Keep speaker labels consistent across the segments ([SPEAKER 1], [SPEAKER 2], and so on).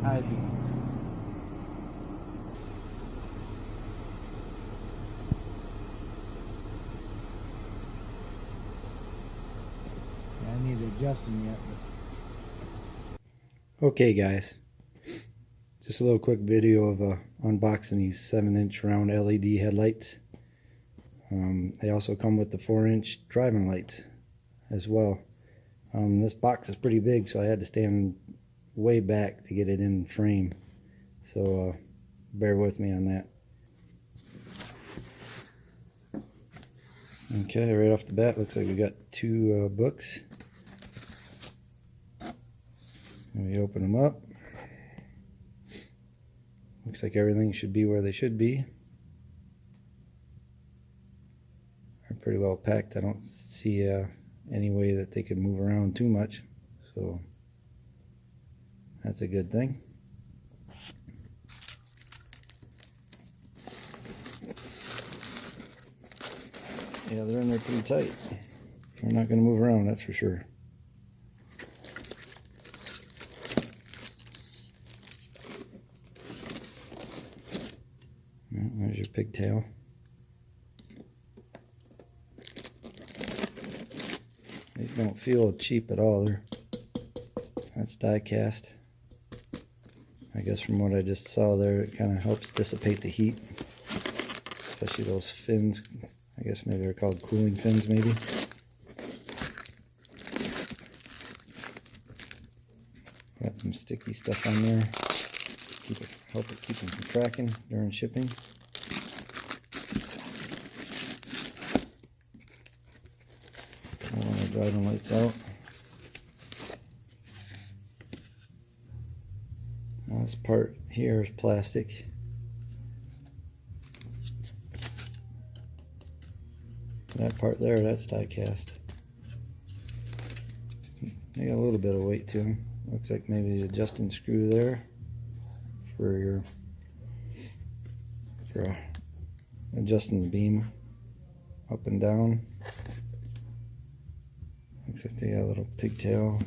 [SPEAKER 1] high beams. I need to adjust them yet. Okay guys, just a little quick video of unboxing these 7-inch round LED headlights. They also come with the 4-inch driving lights as well. This box is pretty big, so I had to stand way back to get it in frame, so bear with me on that. Okay, right off the bat, looks like we got two books. And we open them up. Looks like everything should be where they should be. They're pretty well packed. I don't see any way that they could move around too much, so that's a good thing. Yeah, they're in there pretty tight. They're not going to move around, that's for sure. There's your pigtail. These don't feel cheap at all. That's die cast. I guess from what I just saw there, it kind of helps dissipate the heat, especially those fins. I guess maybe they're called cooling fins, maybe. Got some sticky stuff on there. Help it keep them from cracking during shipping. I want to dry the lights out. Now this part here is plastic. That part there, that's die cast. They got a little bit of weight to them. Looks like maybe the adjusting screw there for adjusting the beam up and down. Looks like they got a little pigtail,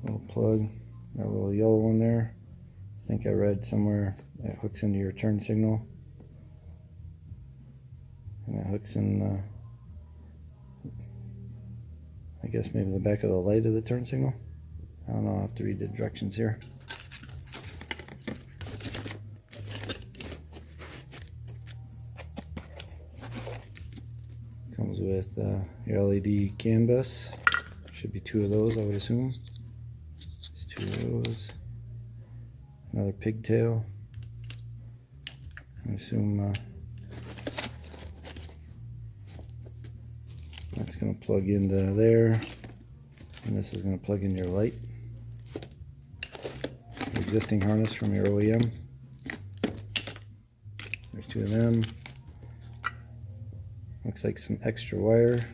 [SPEAKER 1] little plug, got a little yellow one there. I think I read somewhere that hooks into your turn signal, and that hooks in I guess maybe the back of the light of the turn signal. I don't know, I'll have to read the directions here. Comes with your LED CAN bus. Should be two of those, I would assume. There's two of those. Another pigtail. I assume that's going to plug into there, and this is going to plug in your light. The existing harness from your OEM. There's two of them. Looks like some extra wire.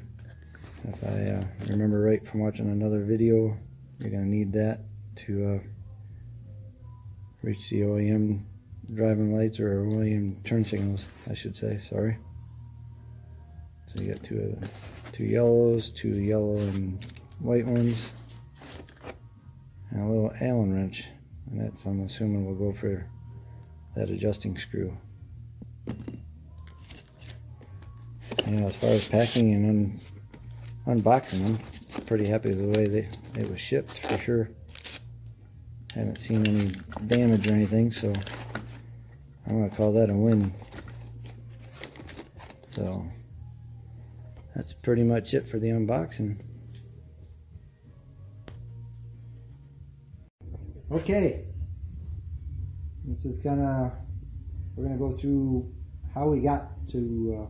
[SPEAKER 1] If I remember right from watching another video, you're going to need that to reach the OEM driving lights, or OEM turn signals, I should say, sorry. So you got two yellows, two yellow and white ones, and a little Allen wrench, and that's, I'm assuming, will go for that adjusting screw. You know, as far as packing and unboxing, I'm pretty happy with the way it was shipped, for sure. Haven't seen any damage or anything, so I'm going to call that a win. So that's pretty much it for the unboxing. Okay, this is we're going to go through how we got to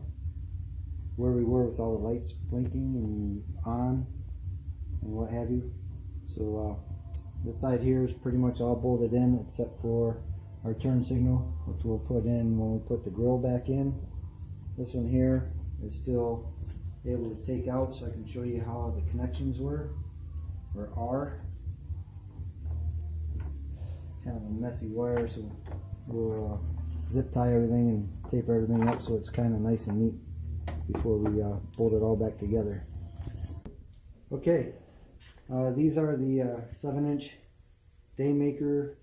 [SPEAKER 1] where we were with all the lights blinking and on and what have you. So this side here is pretty much all bolted in except for our turn signal, which we'll put in when we put the grill back in. This one here is still able to take out, so I can show you how the connections were, or are. It's kind of a messy wire, so we'll zip tie everything and tape everything up so it's kind of nice and neat before we bolt it all back together. Okay, These are the 7-inch Daymaker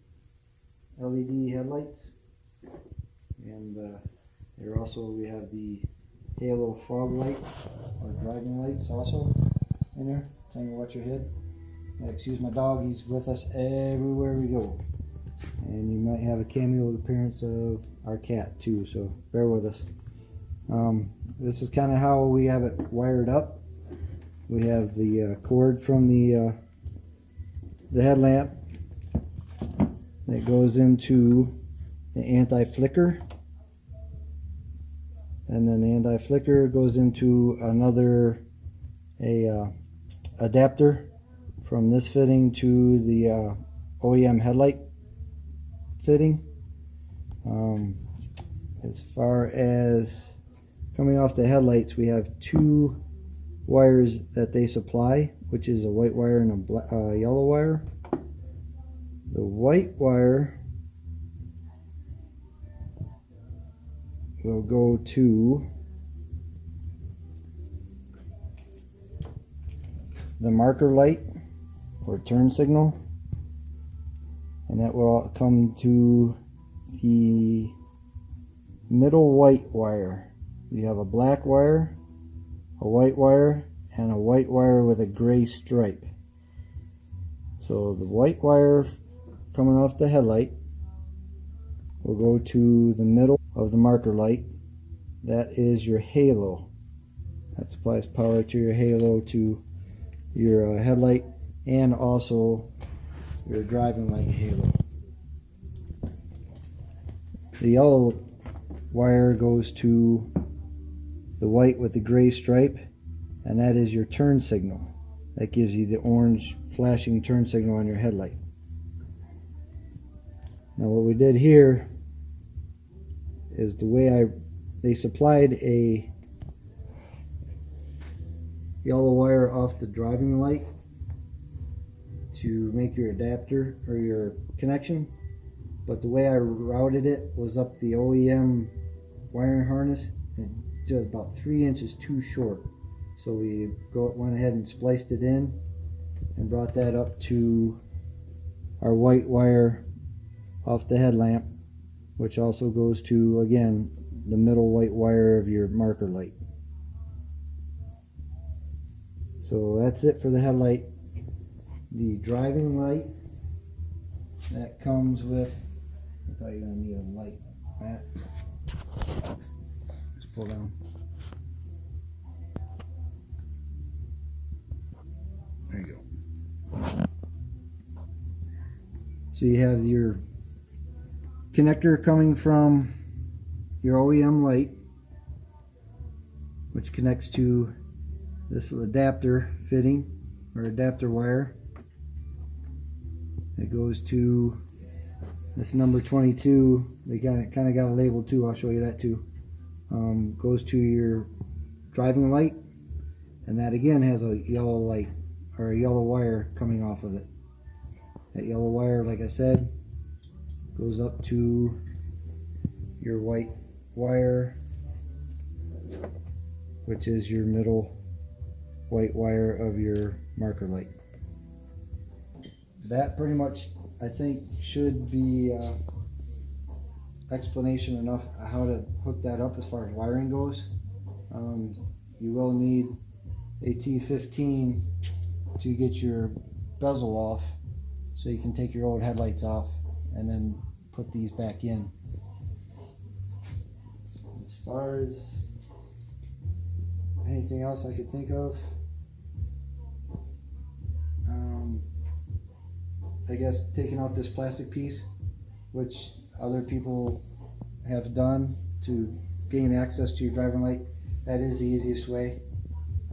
[SPEAKER 1] LED headlights, and here also we have the Halo fog lights or driving lights also in there. Tell me watch your head. Excuse my dog, he's with us everywhere we go. And you might have a cameo appearance of our cat too, so bear with us. This is kind of how we have it wired up. We have the cord from the headlamp that goes into the anti-flicker, and then the anti-flicker goes into another adapter from this fitting to the OEM headlight fitting. As far as coming off the headlights, we have 2 wires that they supply, which is a white wire and a yellow wire. The white wire will go to the marker light or turn signal, and that will come to the middle white wire. You have a black wire, a white wire, and a white wire with a gray stripe. So the white wire coming off the headlight will go to the middle of the marker light. That is your halo. That supplies power to your halo, to your headlight, and also your driving light halo. The yellow wire goes to the white with the gray stripe, and that is your turn signal. That gives you the orange flashing turn signal on your headlight. Now what we did here is they supplied a yellow wire off the driving light to make your adapter or your connection, but the way I routed it was up the OEM wiring harness and just about 3 inches too short. So we went ahead and spliced it in and brought that up to our white wire off the headlamp, which also goes to, again, the middle white wire of your marker light. So that's it for the headlight. The driving light, that comes with, I thought you were going to need a light, Matt. Just pull down. There you go. So you have your connector coming from your OEM light, which connects to this adapter fitting or adapter wire. It goes to this number 22. They kind of got a label too. I'll show you that too. Goes to your driving light, and that again has a yellow light or a yellow wire coming off of it. That yellow wire, like I said, goes up to your white wire, which is your middle white wire of your marker light. That pretty much, I think, should be explanation enough how to hook that up as far as wiring goes. You will need a T15 to get your bezel off, so you can take your old headlights off and then put these back in. As far as anything else I could think of, I guess taking off this plastic piece, which other people have done to gain access to your driving light, that is the easiest way.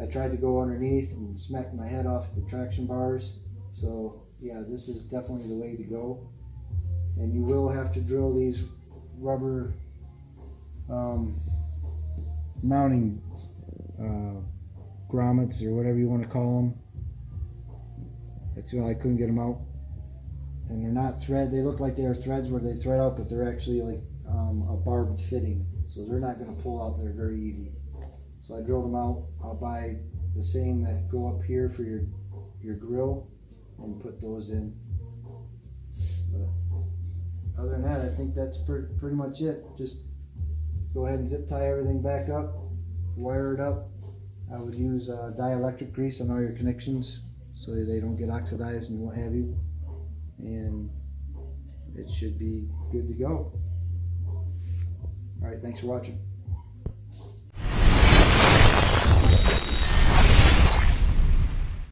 [SPEAKER 1] I tried to go underneath and smack my head off the traction bars, so yeah, this is definitely the way to go. And you will have to drill these rubber mounting grommets or whatever you want to call them. That's why I couldn't get them out. And they're not thread. They look like they are threads where they thread out, but they're actually like a barbed fitting, so they're not going to pull out. They're very easy. So I drilled them out. I'll buy the same that go up here for your your grill and put those in. But other than that, I think that's pretty much it. Just go ahead and zip tie everything back up, wire it up. I would use dielectric grease on all your connections so they don't get oxidized and what have you. And it should be good to go. All right, thanks for watching.